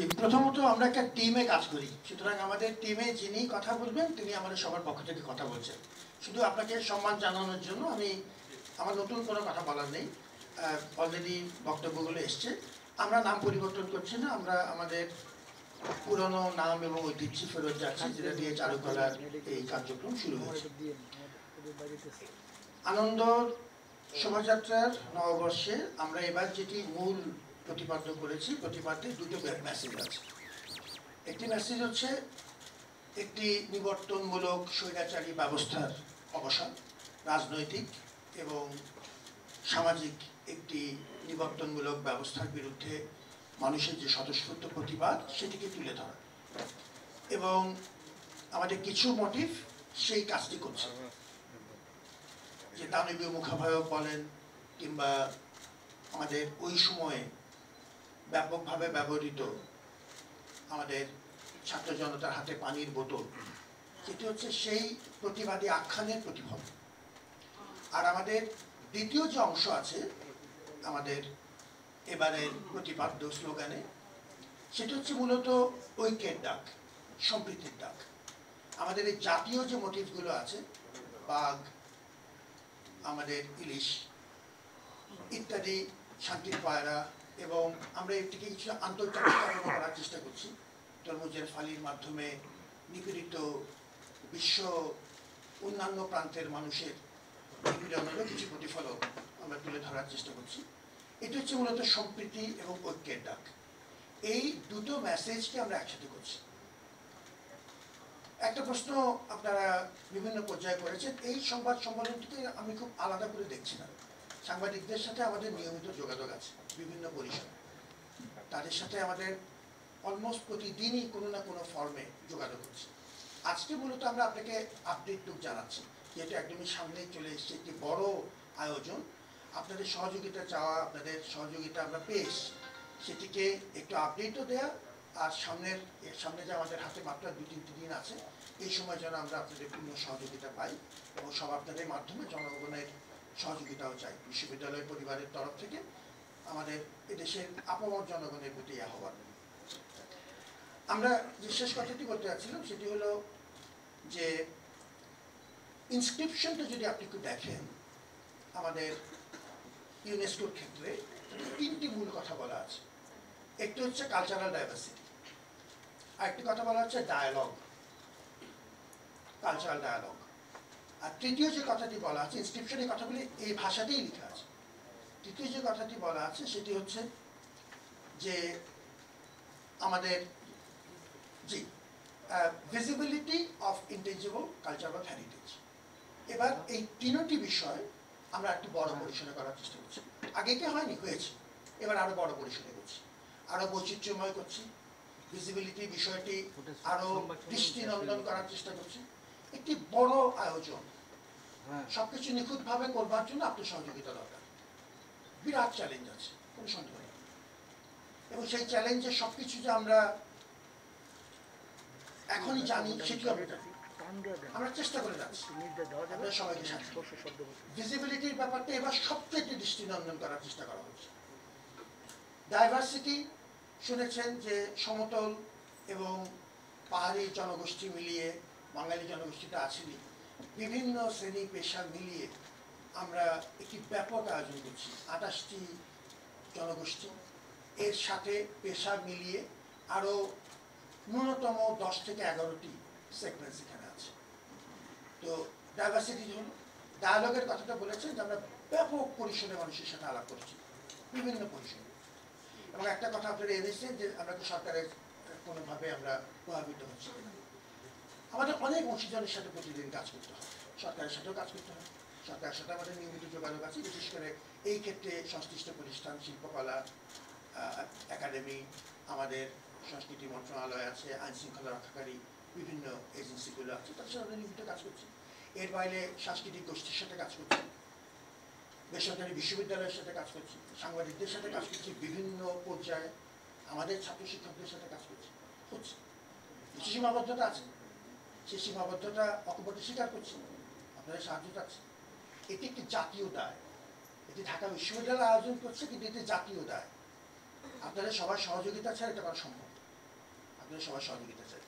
প্রথমত আমরা একটা টিমে কাজ করি, সুতরাং আমাদের টিমে যিনি কথা বলবেন তিনি আমাদের সবার পক্ষ থেকে কথা বলছেন। শুধু আপনাকে সম্মান জানানোর জন্য আমি আমার নতুন কোনো কথা বলার নেই, অলরেডি বক্তব্যগুলো এসছে। আমরা নাম পরিবর্তন করছি না, আমরা আমাদের পুরনো নাম এবং ঐতিহ্য ফেরত যাচ্ছি, যেটা দিয়ে চারুকলার এই কার্যক্রম শুরু হয়েছে। আনন্দ শোভাযাত্রার নববর্ষে আমরা এবার যেটি মূল প্রতিপাদ্য করেছি, প্রতিপাদ্যে দুটো মেসেজ আছে। একটি মেসেজ হচ্ছে একটি নিবর্তনমূলক স্বৈরাচারী ব্যবস্থার অবসান, রাজনৈতিক এবং সামাজিক একটি নিবর্তনমূলক ব্যবস্থার বিরুদ্ধে মানুষের যে স্বতঃস্ফূর্ত প্রতিবাদ সেটিকে তুলে ধরা, এবং আমাদের কিছু মোটিভ সেই কাজটি করছে। যে দানবীয় মুখাভায়ক বলেন কিংবা আমাদের ওই সময়ে ব্যাপকভাবে ব্যবহৃত আমাদের ছাত্র জনতার হাতে পানির বোতল, যেটি হচ্ছে সেই প্রতিবাদী আখ্যানের প্রতিফলন। আর আমাদের দ্বিতীয় যে অংশ আছে আমাদের এবারের প্রতিপাদ্য স্লোগানে, সেটা হচ্ছে মূলত ঐক্যের ডাক, সম্প্রীতির ডাক। আমাদের এই জাতীয় যে মোটিভগুলো আছে, বাঘ, আমাদের ইলিশ ইত্যাদি, শান্তির পায়রা, এবং আমরা এটিকে কিছু আন্তর্জাতিকরণ করার চেষ্টা করছি। তরমুজের ফালির মাধ্যমে নিপীড়িত বিশ্ব অন্যান্য প্রান্তের মানুষের নিপীড়নেরও কিছু প্রতিফলন আমরা তুলে ধরার চেষ্টা করছি। এটি হচ্ছে মূলত সম্প্রীতি এবং ঐক্যের ডাক। এই দুটো মেসেজকে আমরা একসাথে করছি। একটা প্রশ্ন আপনারা বিভিন্ন পর্যায়ে করেছেন, এই সংবাদ সম্মেলনটিকে আমি খুব আলাদা করে দেখছি না। সাংবাদিকদের সাথে আমাদের নিয়মিত যোগাযোগ আছে বিভিন্ন পরিসরে, তাদের সাথে আমাদের অলমোস্ট প্রতিদিনই কোনো না কোনো ফর্মে যোগাযোগ হচ্ছে। আজকে মূলত আমরা আপনাকে আপডেটটুকু জানাচ্ছি, যেহেতু একদমই সামনেই চলে এসছে একটি বড় আয়োজন। আপনাদের সহযোগিতা চাওয়া, আপনাদের সহযোগিতা আমরা পেয়ে সেটিকে একটু আপডেটও দেয়া, আর সামনে যে আমাদের হাতে মাত্র 2-3 দিন আছে, এই সময় যেন আমরা আপনাদের পূর্ণ সহযোগিতা পাই, এবং সব আপনাদের মাধ্যমে জনগণের সহযোগিতাও চাই। বিশ্ববিদ্যালয় পরিবারের তরফ থেকে আমাদের এদেশের আপামর জনগণের প্রতি আহ্বান। আমরা যে শেষ কথাটি বলতে যাচ্ছিলাম সেটি হলো যে ইনস্ক্রিপশনটা যদি আপনি একটু দেখেন, আমাদের ইউনেস্কোর ক্ষেত্রে 3টি মূল কথা বলা আছে। একটি হচ্ছে কালচারাল ডাইভার্সিটি, আরেকটি কথা বলা হচ্ছে ডায়ালগ, কালচারাল ডায়ালগ, আর তৃতীয় যে কথাটি বলা আছে, ইনস্ক্রিপশনের কথাগুলি এই ভাষাতেই লেখা আছে, তৃতীয় যে কথাটি বলা আছে সেটি হচ্ছে যে আমাদের ভিজিবিলিটি অফ ইন্টেঞ্জিবল কালচারাল হেরিটেজ। এবার এই 3টি বিষয় আমরা একটু বড় পরিসরে করার চেষ্টা করছি। আগে কি হয়নি, হয়েছে, এবার আরো বড় পরিসরে করছি, আরো বৈচিত্র্যময় করছি, ভিজিবিলিটি বিষয়টি আরো দৃষ্টিনন্দন করার চেষ্টা করছি। একটি বড় আয়োজন, সবকিছু নিখুঁতভাবে করবার জন্য আপনার সহযোগিতা দরকার। বিরাট চ্যালেঞ্জ আছে, কোনো সন্দেহ নেই, এবং সেই চ্যালেঞ্জে সবকিছু যে আমরা এখনই জানি সেটিও আমরা চেষ্টা করে যাচ্ছি আপনাদের সবাইকে সাথে। ভিজিবিলিটির ব্যাপারটা এবার সবচেয়ে দৃষ্টিনন্দন করার চেষ্টা করা হচ্ছে। ডাইভার্সিটি শুনেছেন যে সমতল এবং পাহাড়ি জনগোষ্ঠী মিলিয়ে, বাঙালি জনগোষ্ঠীটা আছেনই, বিভিন্ন শ্রেণী পেশা মিলিয়ে আমরা একটি ব্যাপক আয়োজন করছি। 28টি জনগোষ্ঠী, এর সাথে পেশা মিলিয়ে আরও ন্যূনতম 10 থেকে 11টি সেগমেন্টস এখানে আছে। তো ডাইভার্সিটি হল, ডায়ালগের কথাটা বলেছেন যে আমরা ব্যাপক পরিসরে মানুষের সাথে আলাপ করছি, বিভিন্ন পরিসরে। এবং একটা কথা আপনারা এনেছেন যে আমরা তো সরকারের কোনোভাবে আমরা প্রভাবিত হচ্ছি না। আমাদের অনেক অংশীজনের সাথে প্রতিদিন কাজ করতে হয়, সরকারের সাথেও কাজ করতে হয়, সরকারের সাথে আমাদের নিয়মিত যোগাযোগ আছে। বিশেষ করে এই ক্ষেত্রে সংশ্লিষ্ট প্রতিষ্ঠান, শিল্পকলা একাডেমি, আমাদের সংস্কৃতি মন্ত্রণালয় আছে, আইন শৃঙ্খলা রক্ষাকারী বিভিন্ন এজেন্সিগুলো আছে, তাদের সাথে আমরা নিয়মিত কাজ করছি। এর বাইরে সাংস্কৃতিক গোষ্ঠীর সাথে কাজ করছি, বেসরকারি বিশ্ববিদ্যালয়ের সাথে কাজ করছি, সাংবাদিকদের সাথে কাজ করছি, বিভিন্ন পর্যায়ে আমাদের ছাত্র শিক্ষকদের সাথে কাজ করছি। হচ্ছে কিছু সীমাবদ্ধতা আছে, সেই সীমাবদ্ধতা অকপটে স্বীকার করছি, আপনাদের সাহায্য চাচ্ছি। এটি একটি জাতীয় দায়, এটি ঢাকা বিশ্ববিদ্যালয় আয়োজন করছে, কিন্তু এটি জাতীয় দায়। আপনাদের সবার সহযোগিতা ছাড়া এটা করা সম্ভব। আপনাদের সবার সহযোগিতা চাই।